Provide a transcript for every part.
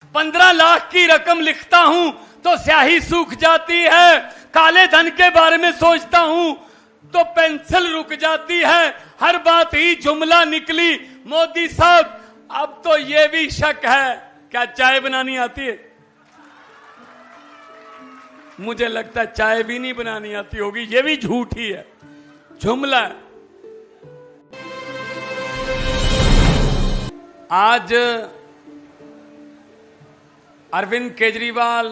15 लाख की रकम लिखता हूं तो स्याही सूख जाती है। काले धन के बारे में सोचता हूं तो पेंसिल रुक जाती है। हर बात ही जुमला निकली। मोदी साहब, अब तो ये भी शक है, क्या चाय बनानी आती है? मुझे लगता है चाय भी नहीं बनानी आती होगी। ये भी झूठ ही है, जुमला है। आज अरविंद केजरीवाल,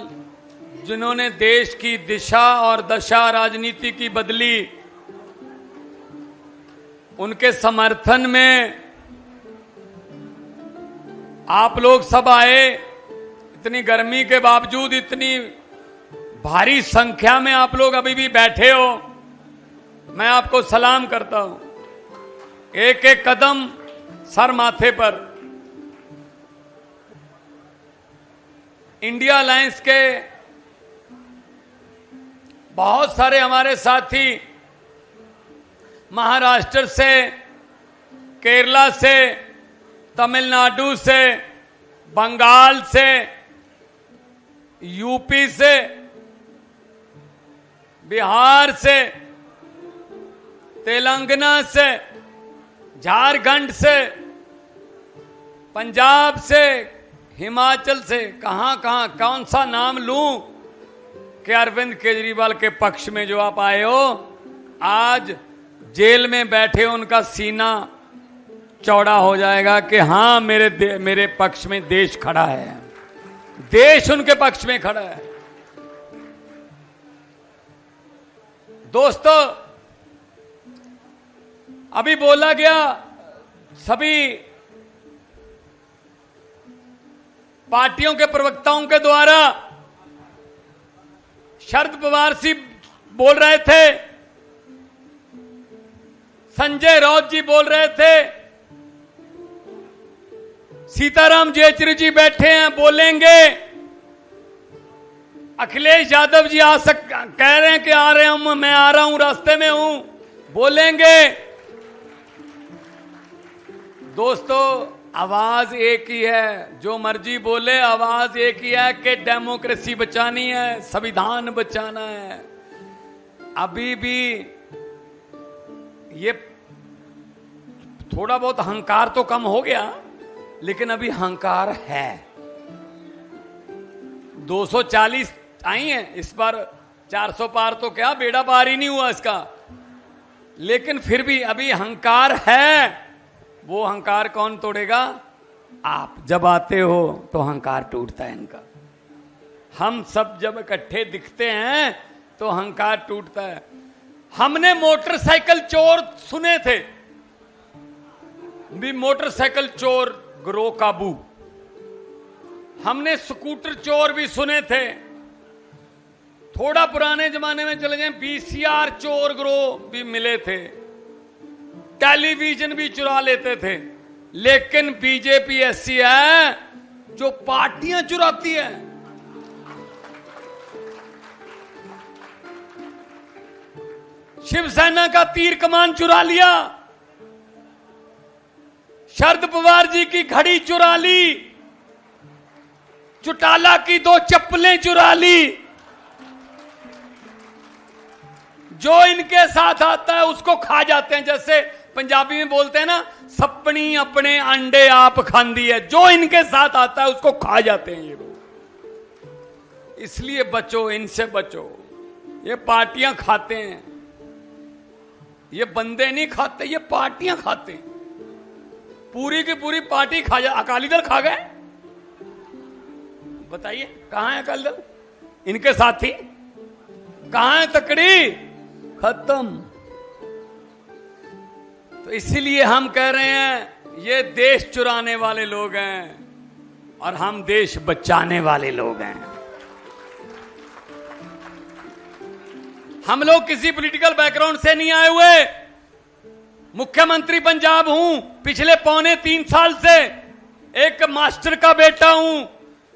जिन्होंने देश की दिशा और दशा राजनीति की बदली, उनके समर्थन में आप लोग सब आए। इतनी गर्मी के बावजूद इतनी भारी संख्या में आप लोग अभी भी बैठे हो, मैं आपको सलाम करता हूं। एक एक कदम सर माथे पर। इंडिया अलायंस के बहुत सारे हमारे साथी महाराष्ट्र से, केरला से, तमिलनाडु से, बंगाल से, यूपी से, बिहार से, तेलंगाना से, झारखंड से, पंजाब से, हिमाचल से, कहां कहां कौन सा नाम लूं कि अरविंद केजरीवाल के पक्ष में जो आप आए हो। आज जेल में बैठे उनका सीना चौड़ा हो जाएगा कि हां, मेरे पक्ष में देश खड़ा है, देश उनके पक्ष में खड़ा है। दोस्तों, अभी बोला गया, सभी पार्टियों के प्रवक्ताओं के द्वारा, शरद पवार जी बोल रहे थे, संजय राउत जी बोल रहे थे, सीताराम येचुरी जी बैठे हैं, बोलेंगे। अखिलेश यादव जी कह रहे हैं कि आ रहे हैं, मैं आ रहा हूं, रास्ते में हूं, बोलेंगे। दोस्तों, आवाज एक ही है, जो मर्जी बोले, आवाज एक ही है कि डेमोक्रेसी बचानी है, संविधान बचाना है। अभी भी ये थोड़ा बहुत अहंकार तो कम हो गया, लेकिन अभी अहंकार है। 240 आई हैं इस बार, 400 पार तो क्या, बेड़ा पार ही नहीं हुआ इसका, लेकिन फिर भी अभी अहंकार है। वो अहंकार कौन तोड़ेगा? आप जब आते हो तो अहंकार टूटता है इनका। हम सब जब इकट्ठे दिखते हैं तो अहंकार टूटता है। हमने मोटरसाइकिल चोर सुने थे भी, मोटरसाइकिल चोर गिरोह काबू। हमने स्कूटर चोर भी सुने थे। थोड़ा पुराने जमाने में चले जाएं, बीसीआर चोर गिरोह भी मिले थे। टेलीविजन भी चुरा लेते थे। लेकिन बीजेपी ऐसी है जो पार्टियां चुराती है। शिवसेना का तीर कमान चुरा लिया, शरद पवार जी की घड़ी चुरा ली, चौटाला की 2 चप्पलें चुरा ली। जो इनके साथ आता है उसको खा जाते हैं। जैसे पंजाबी में बोलते हैं ना, सपनी अपने अंडे आप खांदी है। जो इनके साथ आता है उसको खा जाते हैं ये लोग। इसलिए बचो, इनसे बचो। ये पार्टियां खाते हैं, ये बंदे नहीं खाते, ये पार्टियां खाते हैं। पूरी की पूरी पार्टी खा जा। अकाली दल खा गए, बताइए कहां है अकाली दल? इनके साथी कहां है? तकड़ी खत्म। तो इसीलिए हम कह रहे हैं, ये देश चुराने वाले लोग हैं और हम देश बचाने वाले लोग हैं। हम लोग किसी पॉलिटिकल बैकग्राउंड से नहीं आए हुए। मुख्यमंत्री पंजाब हूं पिछले 3.25 साल से। एक मास्टर का बेटा हूं।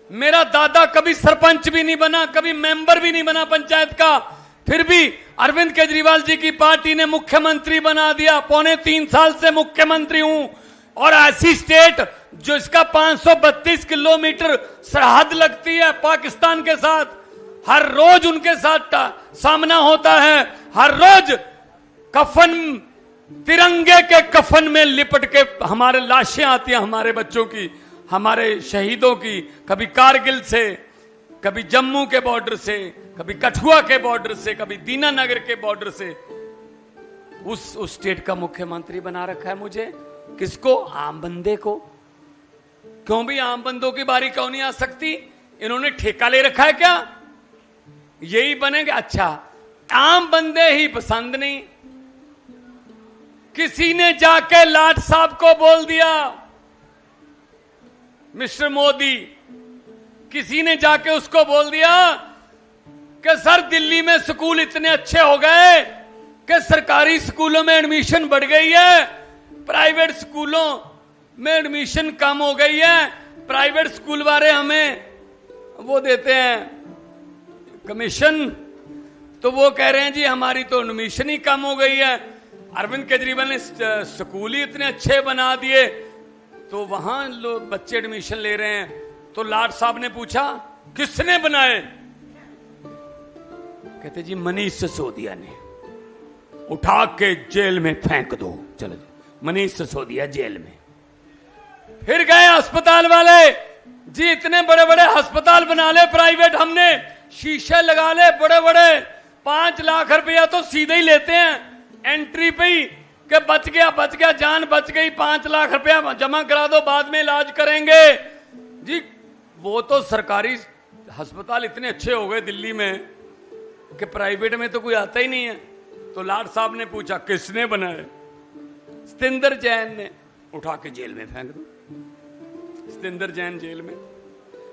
मेरा दादा कभी सरपंच भी नहीं बना, कभी मेंबर भी नहीं बना पंचायत का, फिर भी अरविंद केजरीवाल जी की पार्टी ने मुख्यमंत्री बना दिया। 3.25 साल से मुख्यमंत्री हूं। और ऐसी स्टेट जो इसका 532 किलोमीटर सरहद लगती है पाकिस्तान के साथ, हर रोज उनके साथ सामना होता है, हर रोज कफन, तिरंगे के कफन में लिपट के हमारे लाशें आती हैं, हमारे बच्चों की, हमारे शहीदों की, कभी कारगिल से, कभी जम्मू के बॉर्डर से, कभी कठुआ के बॉर्डर से, कभी दीनानगर के बॉर्डर से। उस स्टेट का मुख्यमंत्री बना रखा है मुझे। किसको? आम बंदे को। क्यों भी आम बंदों की बारी क्यों नहीं आ सकती? इन्होंने ठेका ले रखा है क्या? यही बनेगा? अच्छा, आम बंदे ही पसंद नहीं। किसी ने जाके लाट साहब को बोल दिया, मिस्टर मोदी, किसी ने जाके उसको बोल दिया कि सर दिल्ली में स्कूल इतने अच्छे हो गए कि सरकारी स्कूलों में एडमिशन बढ़ गई है, प्राइवेट स्कूलों में एडमिशन कम हो गई है। प्राइवेट स्कूल वाले हमें वो देते हैं कमीशन, तो वो कह रहे हैं जी हमारी तो एडमिशन ही कम हो गई है। अरविंद केजरीवाल ने स्कूल ही इतने अच्छे बना दिए तो वहां लोग बच्चे एडमिशन ले रहे हैं। तो लाट साहब ने पूछा किसने बनाए? कहते जी मनीष सिसोदिया ने। उठा के जेल में फेंक दो। चलो मनीष सिसोदिया जेल में। फिर गए अस्पताल वाले, जी इतने बड़े बड़े अस्पताल बना ले प्राइवेट, हमने शीशे लगा ले बड़े बड़े, 5 लाख रुपया तो सीधे ही लेते हैं एंट्री पे ही कि बच गया जान बच गई, 5 लाख रुपया जमा करा दो बाद में इलाज करेंगे। जी वो तो सरकारी अस्पताल इतने अच्छे हो गए दिल्ली में कि प्राइवेट में तो कोई आता ही नहीं है। तो लाट साहब ने पूछा किसने बनाए? सतेंद्र जैन ने। उठा के जेल में फेंक दो। सतेंद्र जैन जेल में,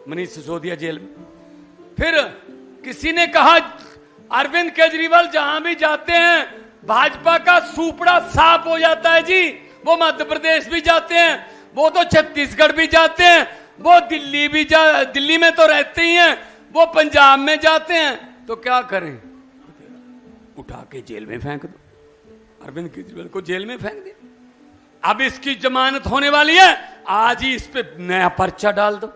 मनीष सिसोदिया जेल में। फिर किसी ने कहा अरविंद केजरीवाल जहां भी जाते हैं भाजपा का सुपड़ा साफ हो जाता है जी। वो मध्य प्रदेश भी जाते हैं, वो तो छत्तीसगढ़ भी जाते हैं, वो दिल्ली में तो रहते ही हैं, वो पंजाब में जाते हैं। तो क्या करें? उठा के जेल में फेंक दो। अरविंद केजरीवाल को जेल में फेंक दिया। अब इसकी जमानत होने वाली है, आज ही इस पे नया पर्चा डाल दो।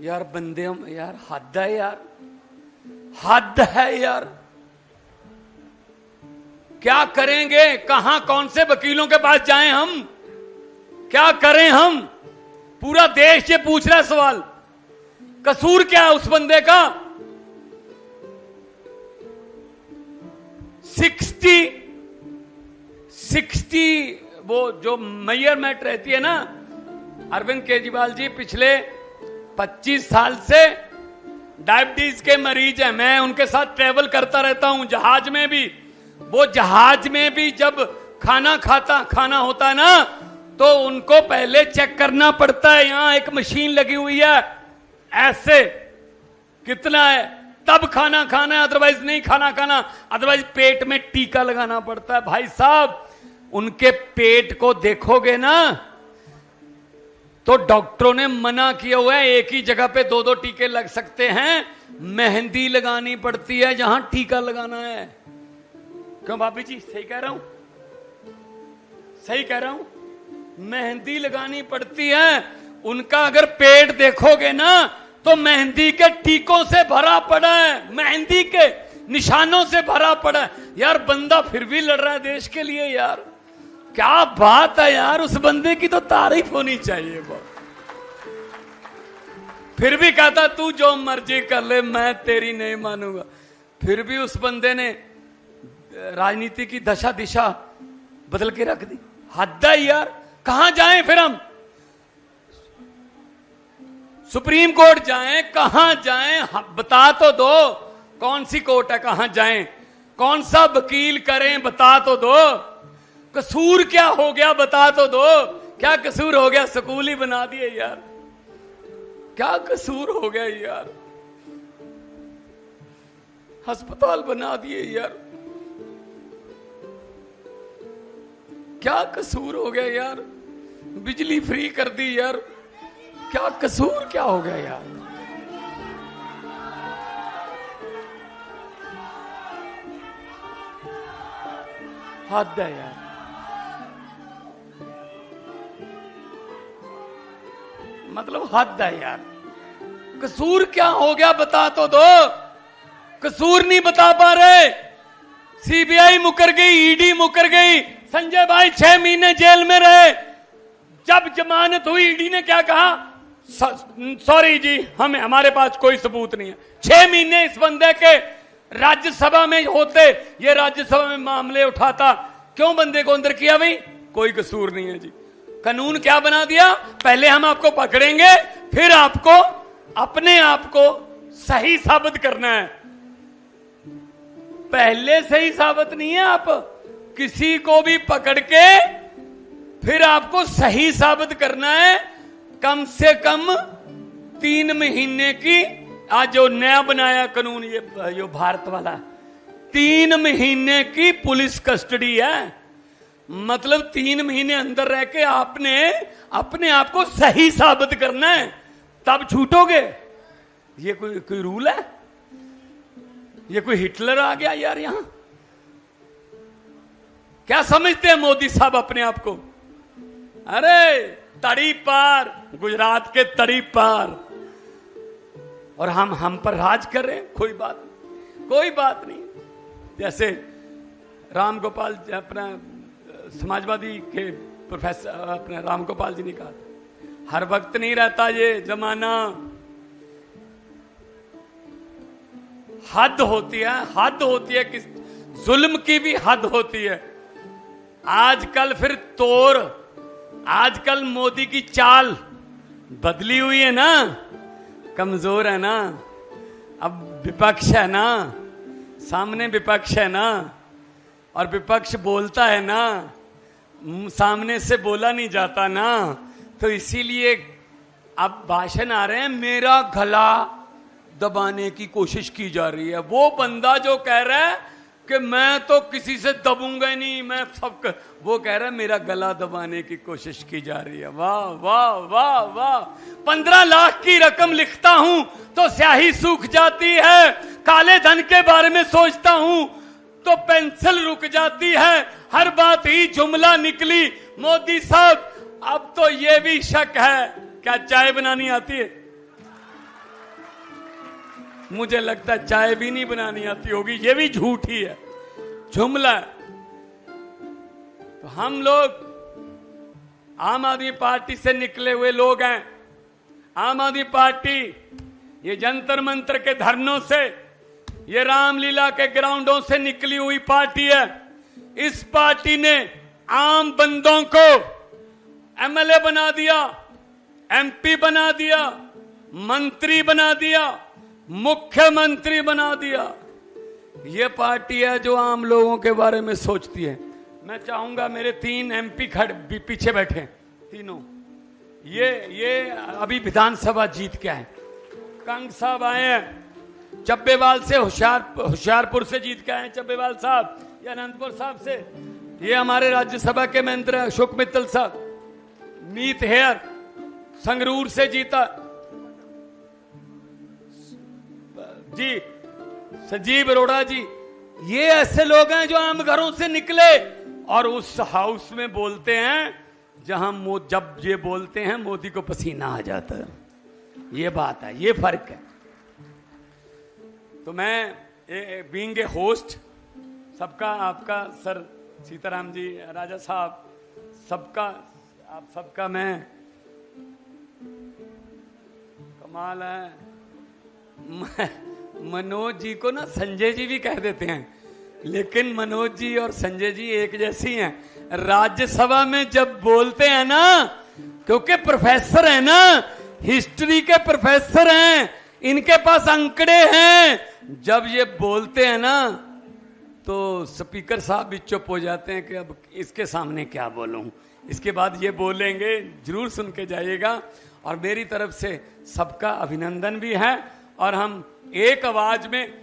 यार बंदे, यार हद है यार, हद है यार। क्या करेंगे? कहां कौन से वकीलों के पास जाएं हम? क्या करें हम? पूरा देश ये पूछ रहा है सवाल। कसूर क्या है उस बंदे का? 60 वो जो मेयर मेट रहती है ना, अरविंद केजरीवाल जी पिछले 25 साल से डायबिटीज के मरीज हैं। मैं उनके साथ ट्रेवल करता रहता हूं, जहाज में भी। वो जहाज में भी जब खाना होता है ना, तो उनको पहले चेक करना पड़ता है। यहां एक मशीन लगी हुई है, ऐसे कितना है तब खाना खाना है, अदरवाइज नहीं खाना, अदरवाइज पेट में टीका लगाना पड़ता है। भाई साहब उनके पेट को देखोगे ना तो डॉक्टरों ने मना किया हुआ है, एक ही जगह पे 2-2 टीके लग सकते हैं। मेहंदी लगानी पड़ती है जहां टीका लगाना है। क्यों भाभी जी? सही कह रहा हूं? सही कह रहा हूं? मेहंदी लगानी पड़ती है। उनका अगर पेट देखोगे ना तो मेहंदी के टीकों से भरा पड़ा है, मेहंदी के निशानों से भरा पड़ा है। यार बंदा फिर भी लड़ रहा है देश के लिए। यार क्या बात है यार, उस बंदे की तो तारीफ होनी चाहिए बहुत। फिर भी कहता तू जो मर्जी कर ले, मैं तेरी नहीं मानूंगा। फिर भी उस बंदे ने राजनीति की दशा दिशा बदल के रख दी। हद है यार। कहां जाएं फिर हम? सुप्रीम कोर्ट जाएं? कहां जाएं? बता तो दो कौन सी कोर्ट है, कहां जाएं? कौन सा वकील करें, बता तो दो। कसूर क्या हो गया, बता तो दो। क्या कसूर हो गया? स्कूल ही बना दिए यार। क्या कसूर हो गया यार? अस्पताल बना दिए यार। क्या कसूर हो गया यार? बिजली फ्री कर दी यार। क्या कसूर क्या हो गया यार? हद है यार। मतलब हद है यार। कसूर क्या हो गया बता तो दो। कसूर नहीं बता पा रहे। सीबीआई मुकर गई, ईडी मुकर गई, संजय भाई 6 महीने जेल में रहे। जब जमानत हुई ईडी ने क्या कहा, सॉरी जी हमारे पास कोई सबूत नहीं है। 6 महीने इस बंदे के राज्यसभा में होते, ये राज्यसभा में मामले उठाता, क्यों बंदे को अंदर किया भाई? कोई कसूर नहीं है जी। कानून क्या बना दिया, पहले हम आपको पकड़ेंगे फिर आपको अपने आप को सही साबित करना है। पहले सही साबित नहीं है, आप किसी को भी पकड़ के फिर आपको सही साबित करना है। कम से कम 3 महीने की, आज जो नया बनाया कानून ये जो भारत वाला, 3 महीने की पुलिस कस्टडी है। मतलब 3 महीने अंदर रह के आपने अपने आप को सही साबित करना है, तब छूटोगे। ये कोई रूल है? ये कोई हिटलर आ गया यार यहां? क्या समझते हैं मोदी साहब अपने आप को? अरे तड़ी पार, गुजरात के तड़ी पार, और हम पर राज कर रहे हैं। कोई बात नहीं, कोई बात नहीं। जैसे राम गोपाल अपना समाजवादी के प्रोफेसर अपने राम गोपाल जी ने कहा, हर वक्त नहीं रहता ये जमाना, हद होती है, हद होती है कि जुल्म की भी हद होती है। आजकल फिर तोड़, आजकल मोदी की चाल बदली हुई है ना, कमजोर है ना, अब विपक्ष है ना, सामने विपक्ष है ना, और विपक्ष बोलता है ना, सामने से बोला नहीं जाता ना, तो इसीलिए अब भाषण आ रहे हैं, मेरा गला दबाने की कोशिश की जा रही है। वो बंदा जो कह रहा है कि मैं तो किसी से दबूंगा ही नहीं, मैं सब, वो कह रहा है मेरा गला दबाने की कोशिश की जा रही है। वाह वाह वाह वाह। 15 लाख की रकम लिखता हूं तो स्याही सूख जाती है, काले धन के बारे में सोचता हूं तो पेंसिल रुक जाती है, हर बात ही जुमला निकली। मोदी साहब अब तो ये भी शक है, क्या चाय बनानी आती है? मुझे लगता है चाय भी नहीं बनानी आती होगी, ये भी झूठ ही है, जुमला है। तो हम लोग आम आदमी पार्टी से निकले हुए लोग हैं। आम आदमी पार्टी ये जंतर मंतर के धरनों से, ये रामलीला के ग्राउंडों से निकली हुई पार्टी है। इस पार्टी ने आम बंदों को एमएलए बना दिया, एमपी बना दिया, मंत्री बना दिया, मुख्यमंत्री बना दिया। ये पार्टी है जो आम लोगों के बारे में सोचती है। मैं चाहूंगा मेरे 3 एमपी खड़े पीछे बैठे, तीनों ये अभी विधानसभा जीत के आए। कंग साहब आए हैं चब्बेवाल से, होशियारपुर से जीत के आए चब्बेवाल साहब, या अनंतपुर साहब से। ये हमारे राज्यसभा के मंत्री अशोक मित्तल साहब, मीत हेयर संगरूर से जीता जी, संजीव अरोड़ा जी। ये ऐसे लोग हैं जो आम घरों से निकले और उस हाउस में बोलते हैं जहां जब ये बोलते हैं मोदी को पसीना आ जाता है। ये बात है, ये फर्क है। तो मैं बीइंग ए होस्ट, सबका, आपका सर सीताराम जी, राजा साहब, सबका, आप सबका मैं, कमाल है। मनोज जी को ना संजय जी भी कह देते हैं, लेकिन मनोज जी और संजय जी एक जैसी हैं। राज्यसभा में जब बोलते हैं ना, क्योंकि प्रोफेसर है ना, हिस्ट्री के प्रोफेसर हैं, इनके पास अंकड़े हैं। जब ये बोलते हैं ना तो स्पीकर साहब भी चुप हो जाते हैं कि अब इसके सामने क्या बोलूं। इसके बाद ये बोलेंगे, जरूर सुन के जाइएगा। और मेरी तरफ से सबका अभिनंदन भी है। और हम एक आवाज में,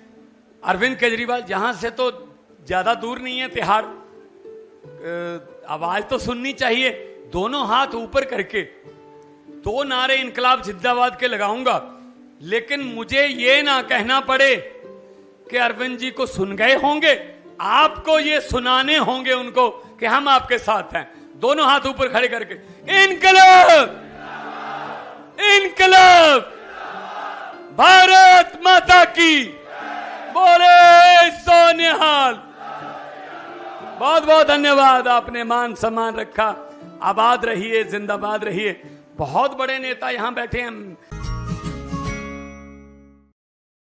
अरविंद केजरीवाल जहां से तो ज्यादा दूर नहीं है तिहाड़, आवाज तो सुननी चाहिए। दोनों हाथ ऊपर करके 2 नारे इनकलाब जिंदाबाद के लगाऊंगा, लेकिन मुझे ये ना कहना पड़े कि अरविंद जी को सुन गए होंगे, आपको ये सुनाने होंगे उनको कि हम आपके साथ हैं। दोनों हाथ ऊपर खड़े करके इनकलाब इनकलाब, भारत माता की, बोले सोनिहाल। बहुत बहुत धन्यवाद, आपने मान सम्मान रखा। आबाद रहिए, जिंदाबाद रहिए। बहुत बड़े नेता यहां बैठे हैं।